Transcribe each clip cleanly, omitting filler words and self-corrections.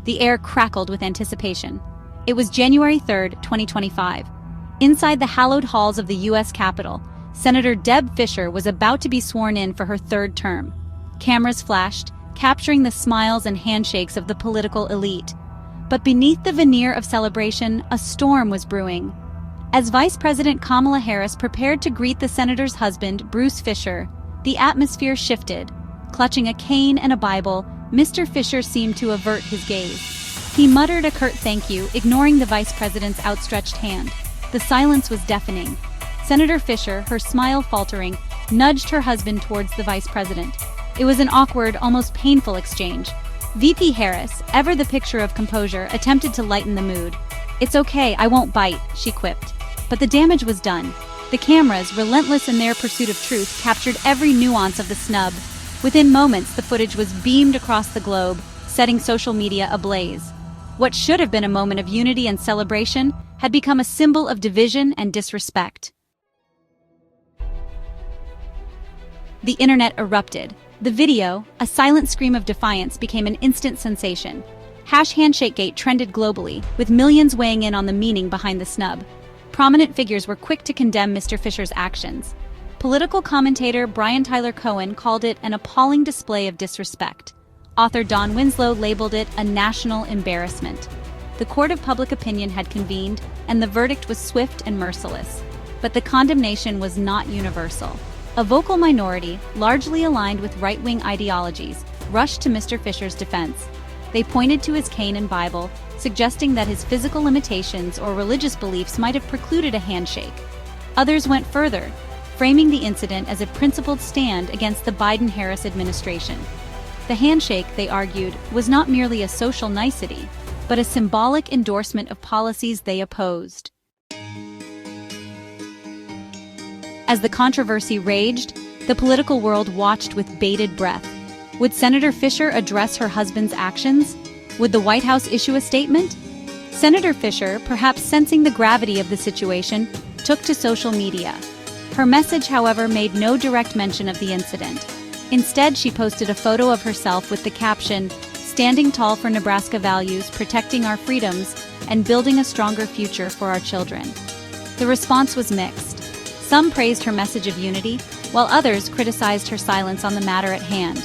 The air crackled with anticipation. It was January 3, 2025. Inside the hallowed halls of the U.S. Capitol, Senator Deb Fischer was about to be sworn in for her third term. Cameras flashed, capturing the smiles and handshakes of the political elite. But beneath the veneer of celebration, a storm was brewing. As Vice President Kamala Harris prepared to greet the senator's husband, Bruce Fisher, the atmosphere shifted. Clutching a cane and a Bible, Mr. Fisher seemed to avert his gaze. He muttered a curt thank you, ignoring the vice president's outstretched hand. The silence was deafening. Senator Fisher, her smile faltering, nudged her husband towards the vice president. It was an awkward, almost painful exchange. VP Harris, ever the picture of composure, attempted to lighten the mood. "It's okay, I won't bite," she quipped. But the damage was done. The cameras, relentless in their pursuit of truth, captured every nuance of the snub. Within moments, the footage was beamed across the globe, setting social media ablaze. What should have been a moment of unity and celebration had become a symbol of division and disrespect. The internet erupted. The video, a silent scream of defiance, became an instant sensation. #HandshakeGate trended globally, with millions weighing in on the meaning behind the snub. Prominent figures were quick to condemn Mr. Fisher's actions. Political commentator Brian Tyler Cohen called it an appalling display of disrespect. Author Don Winslow labeled it a national embarrassment. The court of public opinion had convened, and the verdict was swift and merciless. But the condemnation was not universal. A vocal minority, largely aligned with right-wing ideologies, rushed to Mr. Fisher's defense. They pointed to his cane and Bible, suggesting that his physical limitations or religious beliefs might have precluded a handshake. Others went further, framing the incident as a principled stand against the Biden-Harris administration. The handshake, they argued, was not merely a social nicety, but a symbolic endorsement of policies they opposed. As the controversy raged, the political world watched with bated breath. Would Senator Fisher address her husband's actions? Would the White House issue a statement? Senator Fisher, perhaps sensing the gravity of the situation, took to social media. Her message, however, made no direct mention of the incident. Instead, she posted a photo of herself with the caption, "Standing tall for Nebraska values, protecting our freedoms, and building a stronger future for our children." The response was mixed. Some praised her message of unity, while others criticized her silence on the matter at hand.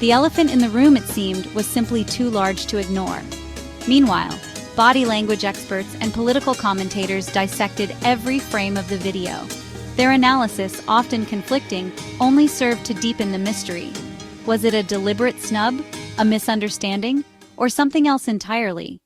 The elephant in the room, it seemed, was simply too large to ignore. Meanwhile, body language experts and political commentators dissected every frame of the video. Their analysis, often conflicting, only served to deepen the mystery. Was it a deliberate snub, a misunderstanding, or something else entirely?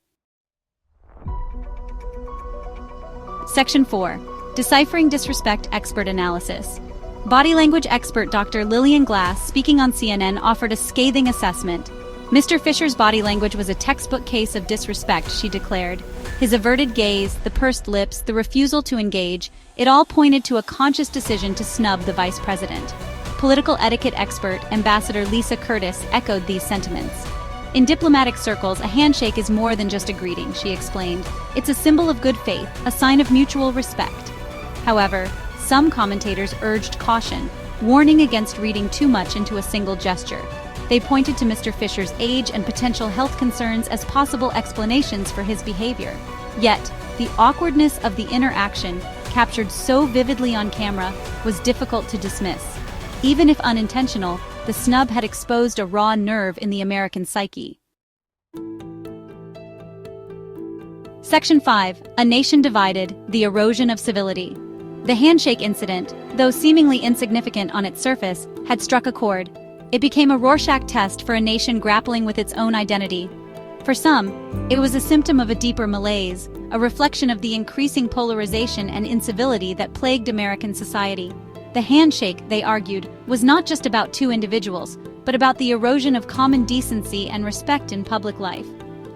Section 4. Deciphering Disrespect Expert Analysis. Body language expert Dr. Lillian Glass, speaking on CNN, offered a scathing assessment. Mr. Fisher's body language was a textbook case of disrespect, she declared. His averted gaze, the pursed lips, the refusal to engage, it all pointed to a conscious decision to snub the vice president. Political etiquette expert, Ambassador Lisa Curtis, echoed these sentiments. In diplomatic circles, a handshake is more than just a greeting, she explained. It's a symbol of good faith, a sign of mutual respect. However, some commentators urged caution, warning against reading too much into a single gesture. They pointed to Mr. Fisher's age and potential health concerns as possible explanations for his behavior. Yet, the awkwardness of the interaction, captured so vividly on camera, was difficult to dismiss. Even if unintentional, the snub had exposed a raw nerve in the American psyche. Section 5. A Nation Divided, the Erosion of Civility. The handshake incident, though seemingly insignificant on its surface, had struck a chord. It became a Rorschach test for a nation grappling with its own identity. For some, it was a symptom of a deeper malaise, a reflection of the increasing polarization and incivility that plagued American society. The handshake, they argued, was not just about two individuals, but about the erosion of common decency and respect in public life.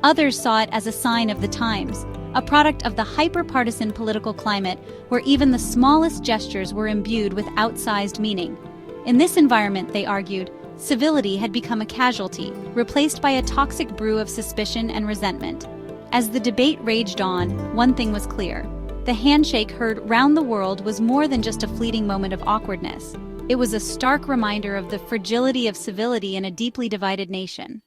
Others saw it as a sign of the times, a product of the hyper-partisan political climate where even the smallest gestures were imbued with outsized meaning. In this environment, they argued, civility had become a casualty, replaced by a toxic brew of suspicion and resentment. As the debate raged on, one thing was clear. The handshake heard round the world was more than just a fleeting moment of awkwardness. It was a stark reminder of the fragility of civility in a deeply divided nation.